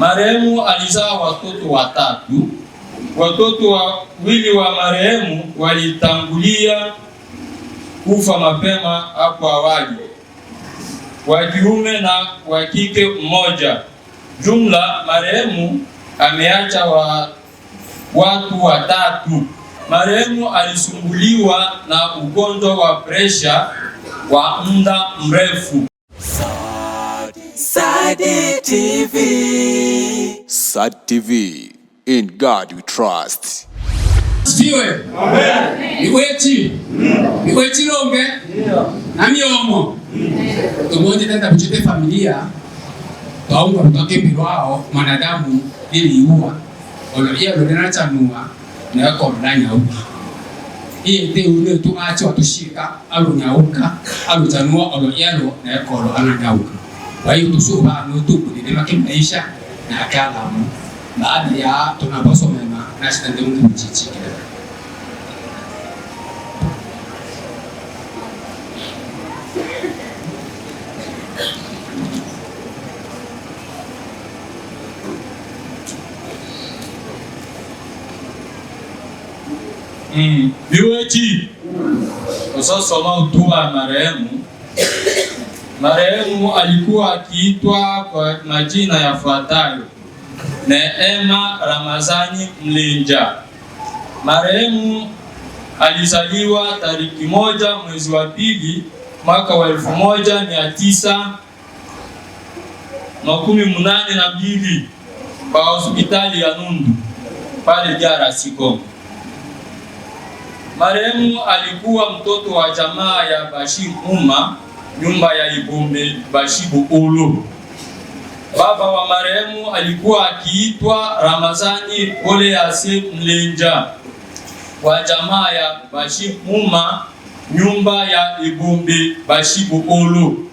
Marehemu alizaa watoto watatu. Watoto wawili wa marehemu walitangulia kufa mapema hapo awali, wa kiume na wa kike mmoja. Jumla marehemu ameacha watu watatu. Marehemu alisumbuliwa na ugonjwa wa presha wa muda mrefu. Sadi TV. Sadi TV. In God we trust. Siwe. Amen. Iwechi longe. Na miomo. Tumoje tenda kuchite familia. Taunga mtoke bilwao manadamu ili iua. Ololia lodena chanua na yako mdanya huko. Iye te ule tu achi watushika alu nyauka alu chanua oloyalo na yako olo ananyauka. Kwa hiyo tusuba nutu kudidema kimaisha na akalamu. Baada ya tunapaswa mema na shitande Mungu mchichi. Biwechi. Soma utua marehemu. Marehemu alikuwa akiitwa kwa majina yafuatayo: Neema Ramazani Mlinja. Marehemu alizaliwa tariki 1 mwezi wa pili mwaka wa 1982 kwa hospitali ya Nundu pale DRC Congo. Marehemu alikuwa mtoto wa jamaa ya Bashir Umma, nyumba ya Ibombe Bashibu Ulu. Baba wa marehemu alikuwa akiitwa Ramazani Olease Mlenja wa jamaa ya Bashir Umma, nyumba ya Ibombe Bashibu Ulu.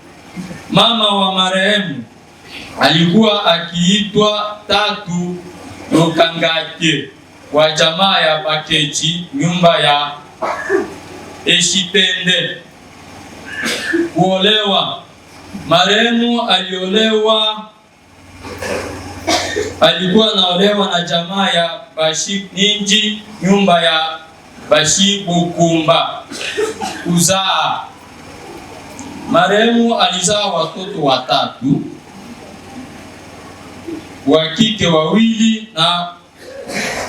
Mama wa marehemu alikuwa akiitwa Tatu Lokangate wa jamaa ya Bakechi, nyumba ya Eshitende. Kuolewa. Marehemu alikuwa naolewa na jamaa ya Bashir Ninji, nyumba ya Bashir Bukumba. Kuzaa. Marehemu alizaa watoto watatu, wa kike wawili na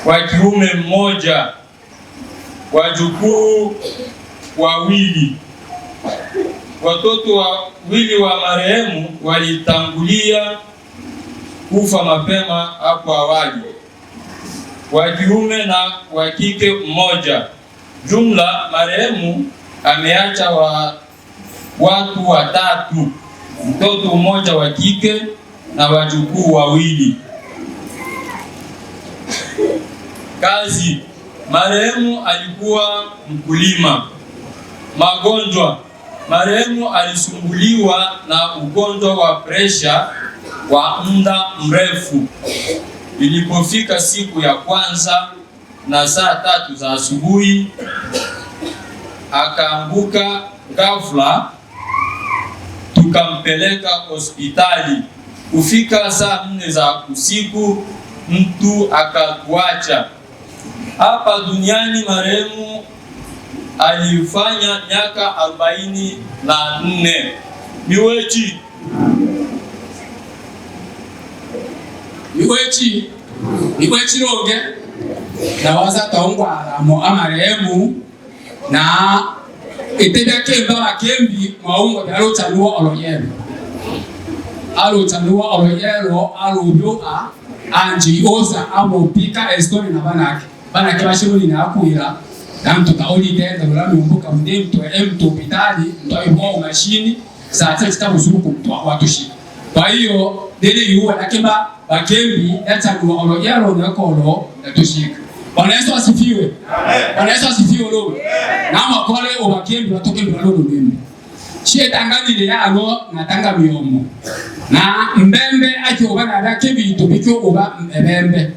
wa kiume mmoja, wajukuu wawili. Watoto wawili wa marehemu walitangulia kufa mapema hapo awali, wa kiume na wa kike mmoja. Jumla marehemu ameacha watu watatu, mtoto mmoja wa kike na wajukuu wawili. Kazi. Marehemu alikuwa mkulima. Magonjwa. Marehemu alisumbuliwa na ugonjwa wa presha wa muda mrefu. Ilipofika siku ya kwanza na saa 3 za asubuhi, akaanguka ghafla, tukampeleka hospitali. Kufika saa 4 za usiku, mtu akatuacha. Hapa duniani marehemu alifanya miaka 44. Miwechi longe na waza taungwa mo amarehemu na etebya kemba bakembi maungo byalo chanua oloyero. Alo chanua oloyero alubyo anji oza abo pika estori na banake bashiruli na akuira danto kaoli tenda lolami mbuka mdemto hospitali mtoa mashini saa 3 tabusuku mtoa watushi. Kwa hiyo dele yuwa nakemba bakembi yachanua oloyero nakolo natushika. Bwana Yesu asifiwe. Amen. Bwana Yesu asifiwe lo. Na makole obakembi batoke bilalo lwembe. Chie tangani yalo natanga miyomo. Na mbembe ati obana bakembi itobikyo oba mbembe.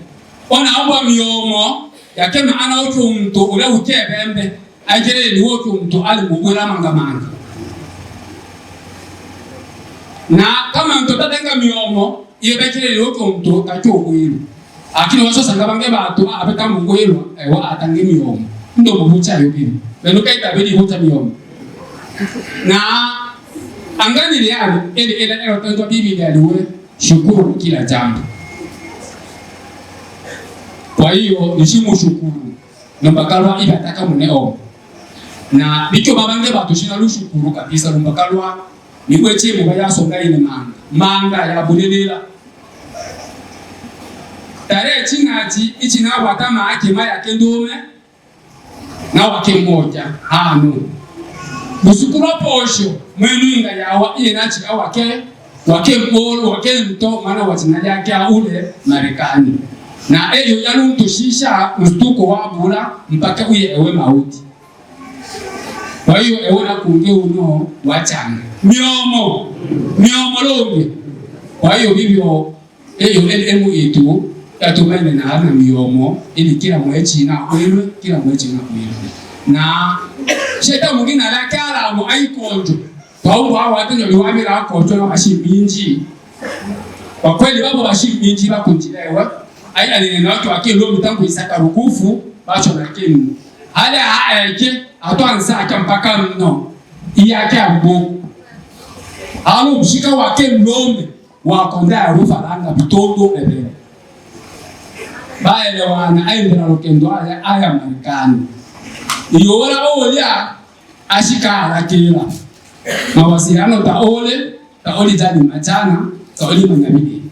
Ona obwa miyomo yakema ana ocho mtu ule uche bembe ajere ni ocho mtu ali kugwera mangamanga. Na kama mtu tatanga miyomo Iye bekele loko mto kachokwelo. Akini waso sanga bange bato abeta mungwelo ewa atange miyomo. Ndo mubucha yobili. Beno kaita beli huta miyomo. Na angani liani ele tanto Biblia liwe shukuru kila jambo. Kwa hiyo nishimu shukuru. Nombakalwa ibataka muneo. Na bikyo babange bato shina lushukuru kabisa nombakalwa niwe chemu baya songa ine manga ya bulelela. Tare chinaji ichina watama akima ya kendome na wake mmoja hano. Busukuru posho mwenu inga yawa inachi wake mbolo wake mto mana watina yake ule Marekani. Na eyo yalu mtushisha mstuko wabula mpaka uye ewe mauti. Kwa hiyo ewe na kunge uno wachanga. Miomo longe. Kwa hiyo vivyo eyo elemu itu yatumene na hana miomo ili kila mwechi na kwelwe. Na sheta mwingine alakala mu aikonjo. Kwa umu hawa watenyo liwamila akonjo na mashimbinji. Kwa kweli babo mashimbinji bakunjilewe. Aya ni watu wakilo mitangu isaka rukufu bacho na kinu. Hale haeke atuanza aka mpaka mno. Iyake ambo. Halu mshika wake mlome wakonda ya rufa langa bitondo ebele. Baele wana aindra lokendo aya Marekani. Iyo wala olia ashika alakila. Mawasiliano taole jani machana taole manyamini.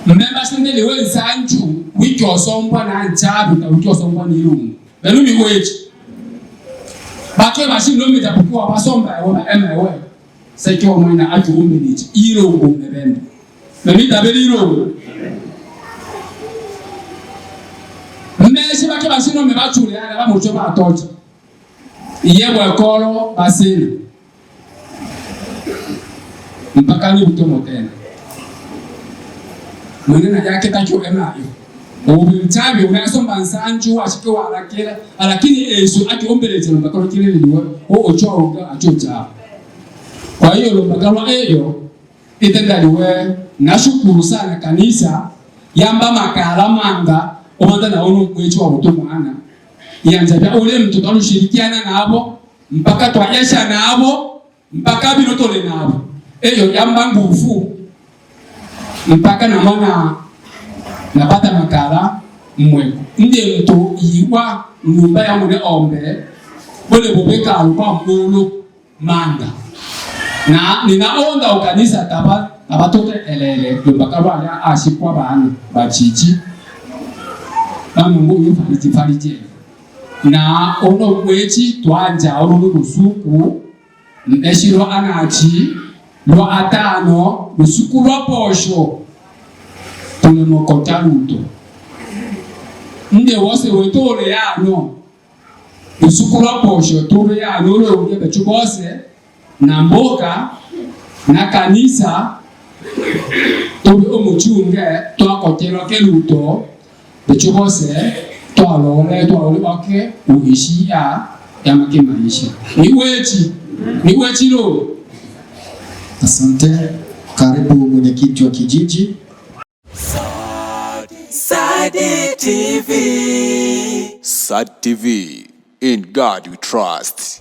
Mbemba sende lewe nsanju wiki osombwa na nchabu ta wiki osombwa ni lungu. Belumi wechi. Bakwe bashi lomi japukuwa basomba ewa emewe. Seki wa mwina atu umbenichi. Ilo umbebende. Bemi tabeli ilo. Mmeshi bakwe bashi lomi bachule ya laba mchoba atocha. Iyewe kolo basini. Mpaka ni utomo tena. Mwenena yake tacho emayo. Ubimtabi unasomba nsanju washike warakela lakini Yesu akiombeleze mbakalo kile liwe ochoga achocha. Kwa hiyo lombakalo eyo itendaliwe nashukuru sana kanisa yamba makala manga omanda na ono mwecho wa utomwana. Yanjabya ule mtu talushirikiana nabo mpaka twayesha nabo mpaka binotole nabo. Eyo yamba ngufu mpaka na mwana napata makala mweko. Ndiye mtu iwa nyumba ya mune ombe bole bobeka alukwa mbolo manga. Na ninaonda ukanisa tabatote elele mpaka wale ashikwa bana bachichi. Mungu yufariji. Na ono mwechi twanja ono lusuku ndeshiro anachi lo atano lusuku lo posho tunemokota luto. Nde wose wetore yano lusuku lo posho tore yano lo ungebe chubose na mboka na kanisa tobe omuchunge twakotero ke luto bechubose twalole wake uishia ya maisha. Ni wechi lo. Asante. Karibu mwenyekiti wa kijiji. SAD TV. In God we trust.